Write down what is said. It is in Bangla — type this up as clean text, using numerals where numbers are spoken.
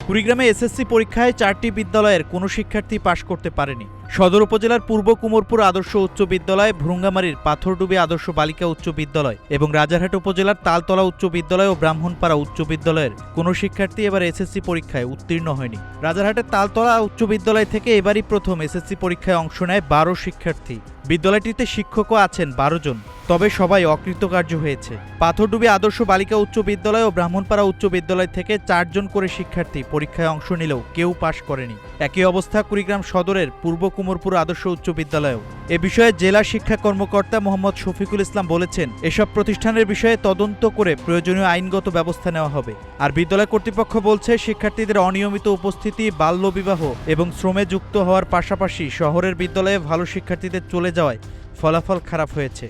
কুড়িগ্রামে এসএসসি পরীক্ষায় 4টি বিদ্যালয়ের কোনো শিক্ষার্থী পাশ করতে পারেনি। সদর উপজেলার পূর্ব কুমোরপুর আদর্শ উচ্চ বিদ্যালয়, ভ্রুঙ্গামারীর পাথরডুবি আদর্শ বালিকা উচ্চ বিদ্যালয় এবং রাজারহাট উপজেলার তালতলা উচ্চ বিদ্যালয় ও ব্রাহ্মণপাড়া উচ্চ বিদ্যালয়ের কোনো শিক্ষার্থী এবার এসএসসি পরীক্ষায় উত্তীর্ণ হয়নি। রাজারহাটের তালতলা উচ্চ বিদ্যালয় থেকে এবারই প্রথম এসএসসি পরীক্ষায় অংশ নেয় 12 শিক্ষার্থী। বিদ্যালয়টিতে শিক্ষকও আছেন 12 জন, তবে সবাই অকৃতকার্য হয়েছে। পাথরডুবি আদর্শ বালিকা উচ্চ বিদ্যালয় ও ব্রাহ্মণপাড়া উচ্চ বিদ্যালয় থেকে 4 জন করে শিক্ষার্থী পরীক্ষায় অংশ নিলেও কেউ পাশ করেনি। একই অবস্থা কুড়িগ্রাম সদরের পূর্ব কুমোরপুর আদর্শ উচ্চ বিদ্যালয়েও। এ বিষয়ে জেলা শিক্ষা কর্মকর্তা মোহাম্মদ শফিকুল ইসলাম বলেছেন, এসব প্রতিষ্ঠানের বিষয়ে তদন্ত করে প্রয়োজনীয় আইনগত ব্যবস্থা নেওয়া হবে। আর বিদ্যালয় কর্তৃপক্ষ বলছে, শিক্ষার্থীদের অনিয়মিত উপস্থিতি, বাল্যবিবাহ এবং শ্রমে যুক্ত হওয়ার পাশাপাশি শহরের বিদ্যালয়ে ভালো শিক্ষার্থীদের চলে যাওয়ায় ফলাফল খারাপ হয়েছে।